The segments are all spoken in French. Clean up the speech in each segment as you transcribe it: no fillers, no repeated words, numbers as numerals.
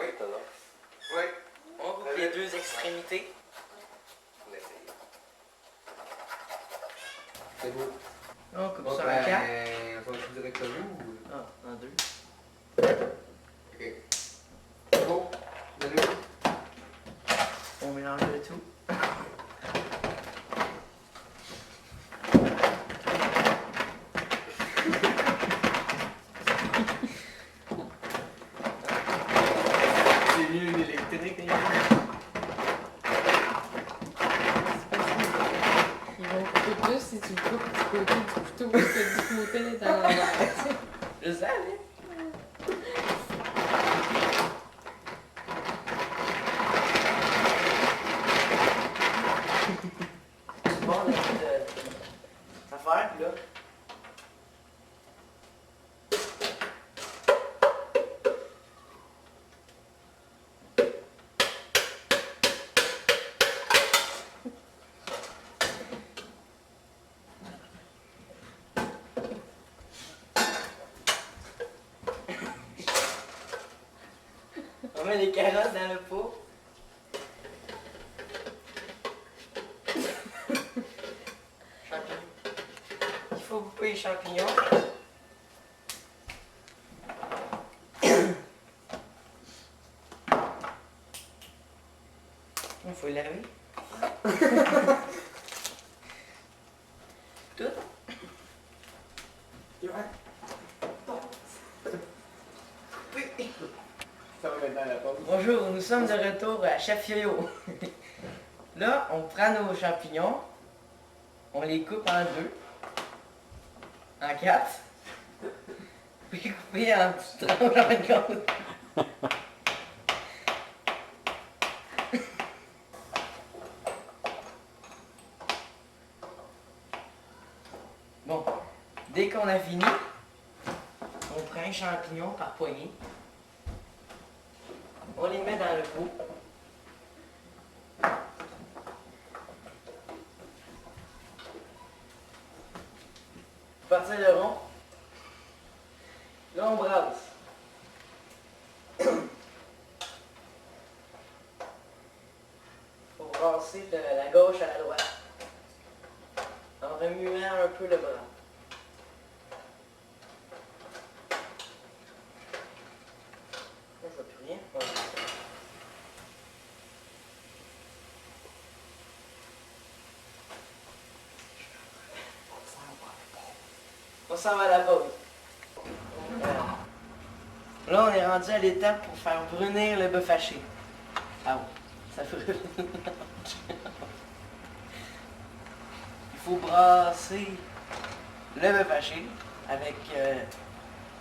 étonnant. Oui. On coupe les deux extrémités. On essaye. C'est beau. On coupe Bon, ça en ben, 4. on va le directement ou... Ah, en 2. Ok. C'est beau. Salut. On mélange le tout. C'est mieux une électrique. Ils vont couper plus si tu le coupes du côté du couteau que du côté dans l'envers. Je savais. C'est bon, cette affaire, là. On met les carottes dans le pot. Champignons. Il faut couper les champignons. Il faut laver. Tout. Ça va mettre dans la pause. Bonjour, nous sommes de retour à Chef Yo-Yo. Là, on prend nos champignons, on les coupe en 2, en 4, puis couper en petites tranches en côte. Bon, dès qu'on a fini, on prend un champignon par poignée. On les met dans le pot. Partir le rond. Là, on brasse. Faut brasser de la gauche à la droite. En remuant un peu le bras. Là, je vois plus rien. Ouais. On s'en va à la pause. Là, on est rendu à l'étape pour faire brunir le bœuf haché. Ah oui, ça brûle. Il faut brasser le bœuf haché avec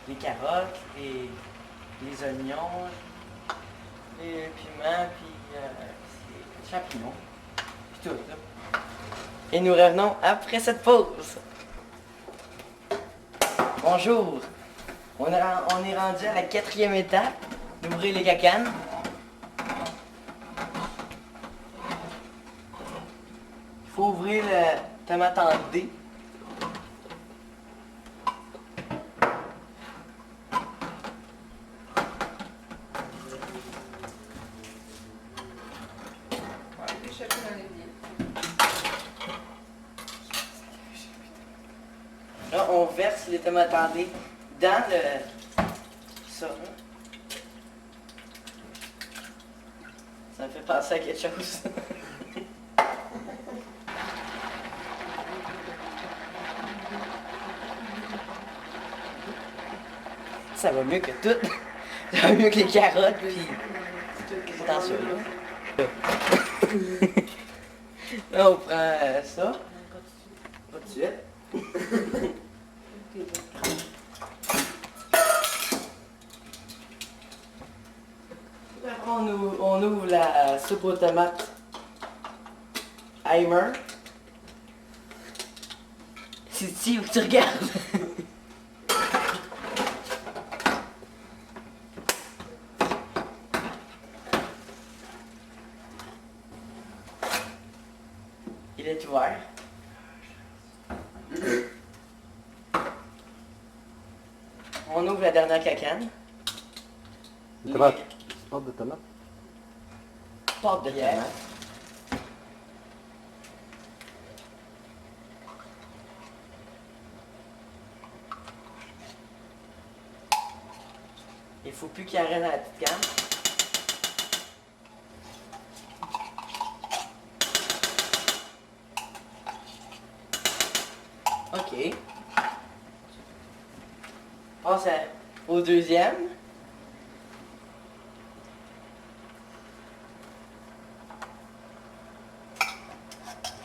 les carottes, les oignons, les piments, puis les champignons, puis tout là. Et nous revenons après cette pause. Bonjour, on est rendu à la 4e étape, d'ouvrir les cacanes. Il faut ouvrir la tomate en D. Échapper dans l'évier. Là, on verse les tomates en D dans le... ça. Ça me fait penser à quelque chose. Ça va mieux que tout. Ça va mieux que les carottes, puis... Attention, là. Là, on prend ça. Pas de suite. Après, on ouvre la soupe aux tomates Heimer. C'est ici où tu regardes. Il est ouvert. On ouvre la dernière cacane. Tomate. Pâte de tomate. Pâte de Bière. tomate. Il faut plus qu'il arrête dans la petite canne. Ok. Passe au deuxième.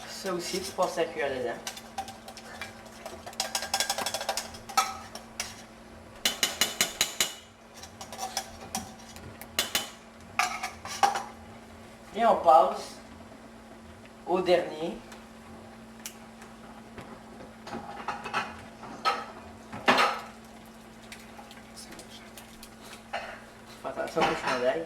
Ça aussi, tu passes la cuillère dedans. Et on passe au dernier. Fais attention au chandail.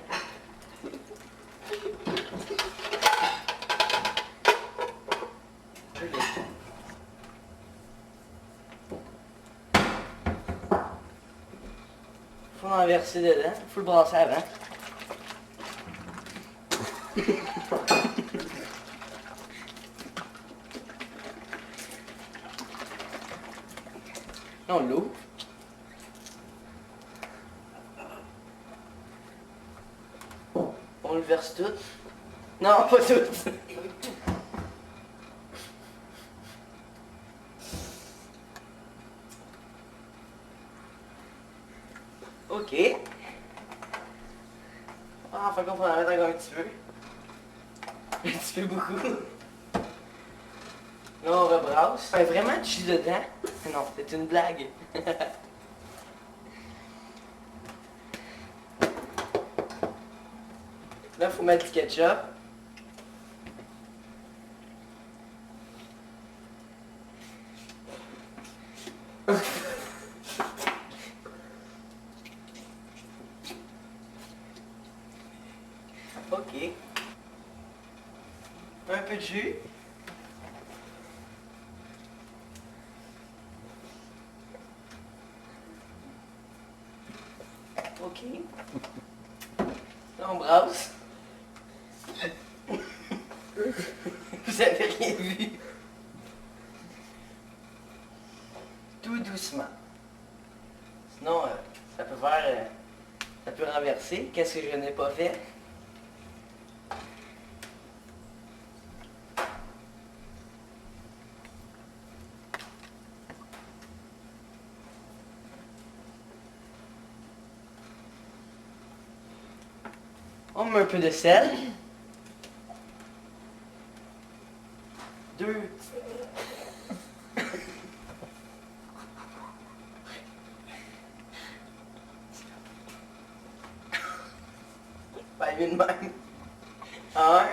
Faut en verser dedans, faut le brasser avant. On l'ouvre. On le verse tout. Non, pas tout. Ok. Ah, fait qu'on peut en mettre encore un petit peu. Un petit peu beaucoup. Là, on rebrasse. Il y a vraiment du jus dedans. Non, c'est une blague. Là, il faut mettre du ketchup. Ok. Un peu de jus. Ok. Là, on brasse. Vous avez rien vu. Tout doucement. Sinon, ça peut faire... ça peut renverser. Qu'est-ce que je n'ai pas fait? On met un peu de sel. 2. Ben, une même. 1.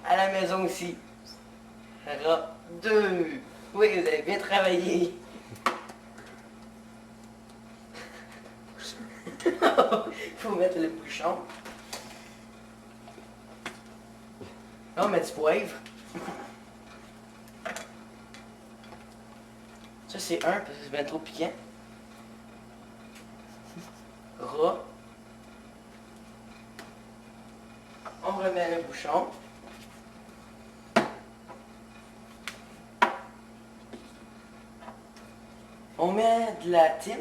À la maison aussi. 2. Oui, vous avez bien travaillé. Faut mettre le bouchon. Là, on met du poivre. Ça, c'est 1 parce que c'est bien trop piquant. Ras. On remet le bouchon. On met de la thym.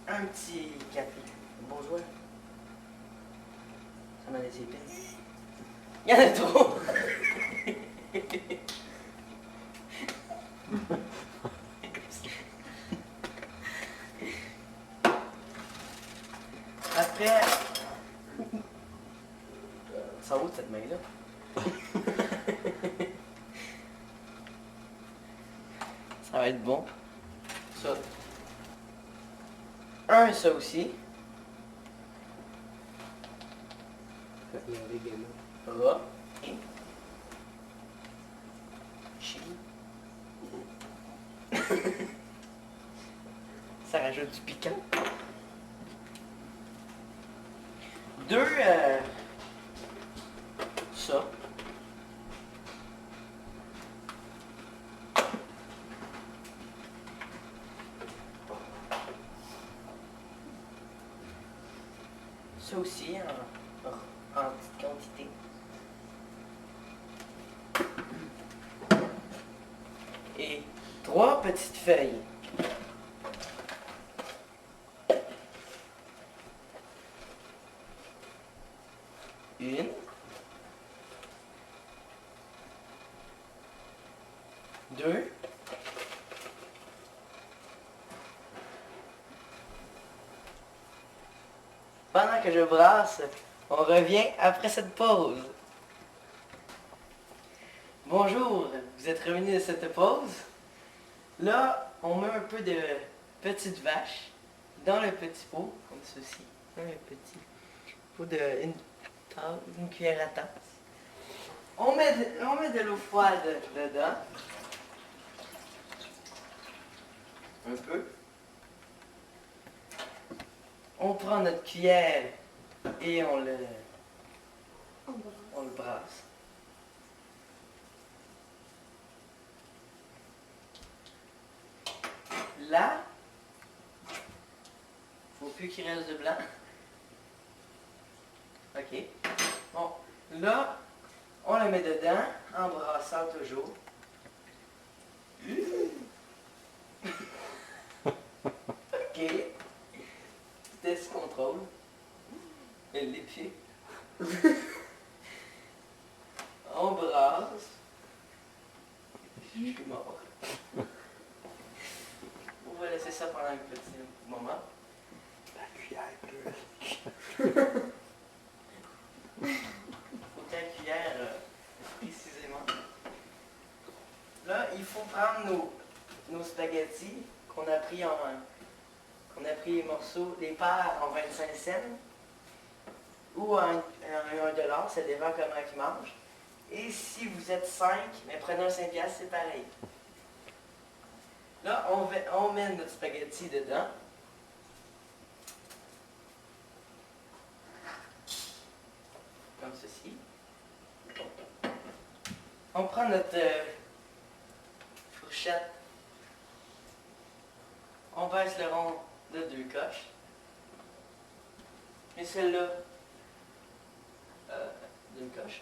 Un petit café. Bonjour. Ça m'a laissé peine. Il y en a trop. Après... Ça va où cette main-là? Ça va être bon. Ça. Ça aussi. Ras. Chili. Ça rajoute du piquant. 2, ça. Ça aussi en petite quantité. Et 3 petites feuilles. Une. Deux. Pendant que je brasse, on revient après cette pause. Bonjour, vous êtes revenus de cette pause. Là, on met un peu de petite vache dans le petit pot, comme ceci. Un petit pot de une cuillère à tasse. On met de l'eau froide dedans. Un peu. On prend notre cuillère et on le brasse. Là, faut plus qu'il reste de blanc. Ok. Bon, là, on le met dedans en brassant toujours. Ok. Test contrôle. Elle les pieds. On brasse. Je suis mort. On va laisser ça pendant un petit moment. La cuillère brûle. Faut que la cuillère précisément. Là, il faut prendre nos spaghettis qu'on a pris les morceaux, les parts en 25 cents ou en 1 $, ça dépend comment ils mangent. Et si vous êtes 5, mais prenez un 5 $, c'est pareil. Là, on met notre spaghetti dedans. Comme ceci. On prend notre fourchette. On baisse le rond de 2 coches. Et celle-là, d'une coche.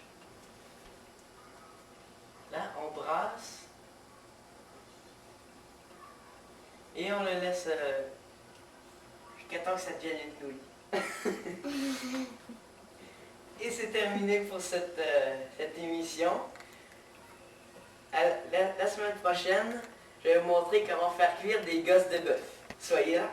Là, on brasse. Et on le laisse jusqu'à temps que ça devienne une nouille. Et c'est terminé pour cette émission. La semaine prochaine, je vais vous montrer comment faire cuire des gosses de bœuf. Soyez là!